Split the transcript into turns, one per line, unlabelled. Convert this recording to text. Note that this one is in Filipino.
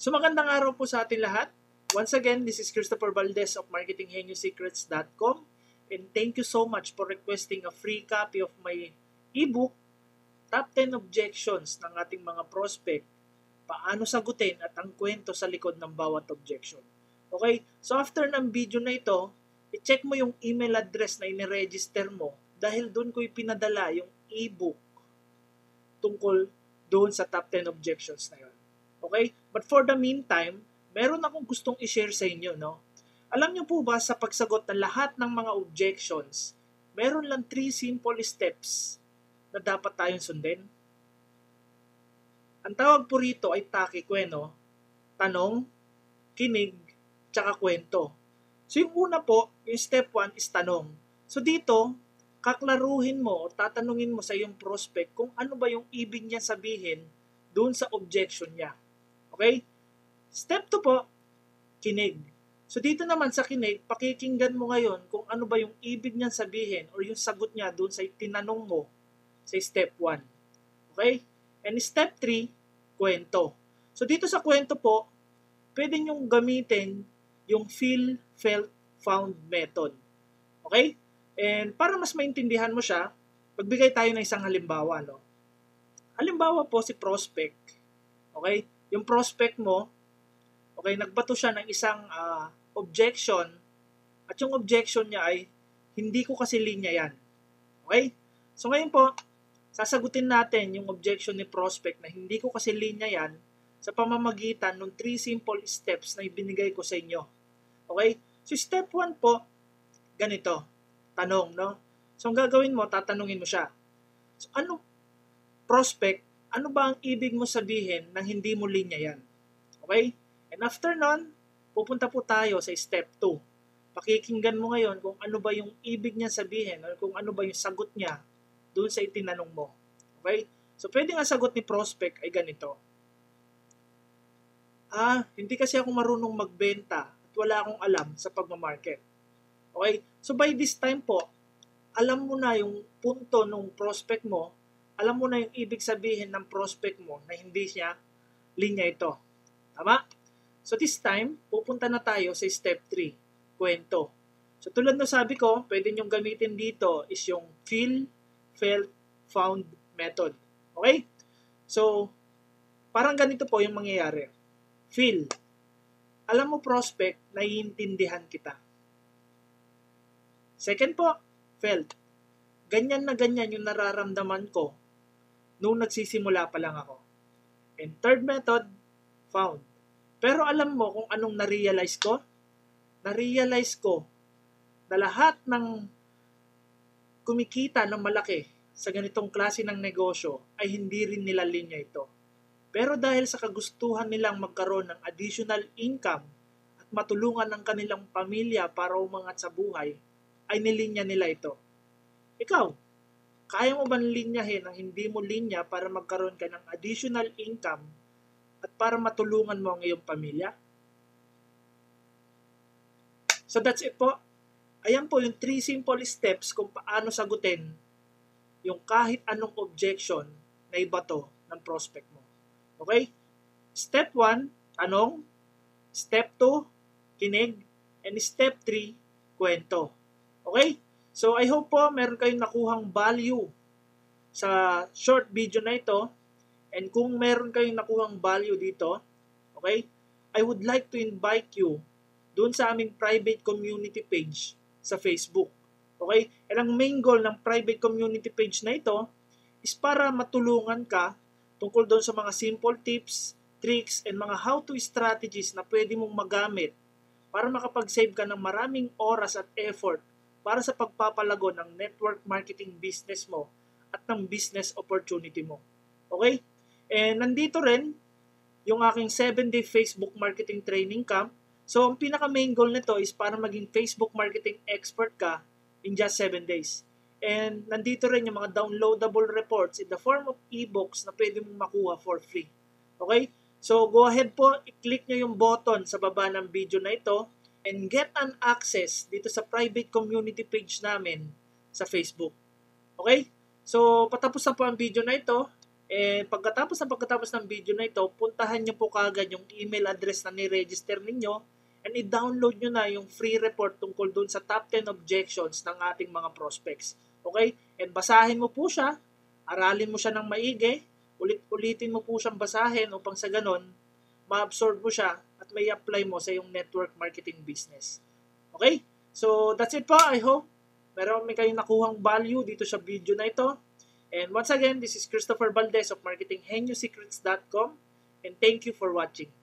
So magandang araw po sa atin lahat. Once again, this is Christopher Valdez of marketinggeniussecrets.com, and thank you so much for requesting a free copy of my ebook, Top 10 Objections ng ating mga prospect, paano sagutin at ang kwento sa likod ng bawat objection. Okay, so after ng video na ito, i-check mo yung email address na iniregister mo dahil doon ko ipinadala yung ebook tungkol doon sa top 10 objections na yun. Okay? But for the meantime, meron akong gustong i-share sa inyo, no? Alam niyo po ba sa pagsagot ng lahat ng mga objections, meron lang 3 simple steps na dapat tayong sundin? Ang tawag po rito ay takikweno, tanong, kinig, tsaka kwento. So yung una po, yung step 1 is tanong. So dito, kaklaruhin mo o tatanungin mo sa iyong prospect kung ano ba yung ibig niya sabihin doon sa objection niya. Okay? Step 2 po, kinig. So dito naman sa kinig, pakikinggan mo ngayon kung ano ba yung ibig niyang sabihin or yung sagot niya doon sa tinanong mo sa step 1. Okay? And step 3, kwento. So dito sa kwento po, pwede niyong gamitin yung feel, felt, found method. Okay? And para mas maintindihan mo siya, magbigay tayo ng isang halimbawa. No? Halimbawa po si prospect. Okay? Yung prospect mo, okay, nagbato siya ng isang objection at yung objection niya ay hindi ko kasi linya yan. Okay? So ngayon po, sasagutin natin yung objection ni prospect na hindi ko kasi linya yan sa pamamagitan ng 3 simple steps na ibinigay ko sa inyo. Okay? So step 1 po, ganito, tanong, no? So ang gagawin mo, tatanungin mo siya. So ano, prospect, ano ba ang ibig mo sabihin nang hindi mo linya yan? Okay? And after nun, pupunta po tayo sa step 2. Pakikinggan mo ngayon kung ano ba yung ibig niya sabihin o kung ano ba yung sagot niya doon sa itinanong mo. Okay? So pwede nga sagot ni prospect ay ganito. Hindi kasi ako marunong magbenta at wala akong alam sa pagmamarket. Okay? So by this time po, alam mo na yung punto ng prospect mo, alam mo na yung ibig sabihin ng prospect mo na hindi siya linya ito. Tama? So this time, pupunta na tayo sa step 3, kwento. So tulad ng sabi ko, pwede nyong gamitin dito is yung feel, felt, found method. Okay? So, parang ganito po yung mangyayari. Feel. Alam mo prospect, naiintindihan kita. Second po, felt. Ganyan na ganyan yung nararamdaman ko nung nagsisimula pa lang ako. And third method, found. Pero alam mo kung anong na-realize ko? Na-realize ko na lahat ng kumikita ng malaki sa ganitong klase ng negosyo ay hindi rin nila linya ito. Pero dahil sa kagustuhan nilang magkaroon ng additional income at matulungan ng kanilang pamilya para umangat sa buhay, ay nilinya nila ito. Ikaw, kaya mo ba linyahin ang hindi mo linya para magkaroon ka ng additional income at para matulungan mo ang iyong pamilya? So that's it po. Ayan po yung 3 simple steps kung paano sagutin yung kahit anong objection na ibato ng prospect mo. Okay? Step 1, tanong. Step 2, kinig. And step 3, kwento. Okay? So I hope po meron kayong nakuhang value sa short video na ito. And kung meron kayong nakuhang value dito, okay, I would like to invite you doon sa aming private community page sa Facebook. Okay? And ang main goal ng private community page na ito is para matulungan ka tungkol doon sa mga simple tips, tricks, and mga how-to strategies na pwede mong magamit para makapag-save ka ng maraming oras at effort para sa pagpapalago ng network marketing business mo at ng business opportunity mo. Okay? And nandito rin yung aking 7-day Facebook marketing training camp. So, ang pinaka-main goal nito is para maging Facebook marketing expert ka in just 7 days. And nandito rin yung mga downloadable reports in the form of ebooks na pwede mong makuha for free. Okay? So, go ahead po, i-click nyo yung button sa baba ng video na ito and get an access dito sa private community page namin sa Facebook. Okay? So, patapos na po ang video na ito. And pagkatapos ng video na ito, puntahan nyo po kagad yung email address na ni-register ninyo and i-download nyo na yung free report tungkol dun sa top 10 objections ng ating mga prospects. Okay? And basahin mo po siya, aralin mo siya ng maigi, ulit-ulitin mo po siyang basahin upang sa ganon, ma-absorb mo siya at may apply mo sa yung network marketing business. Okay? So, that's it po. I hope meron kayong nakuhang value dito sa video na ito. And once again, this is Christopher Valdez of marketinggeniusecrets.com and thank you for watching.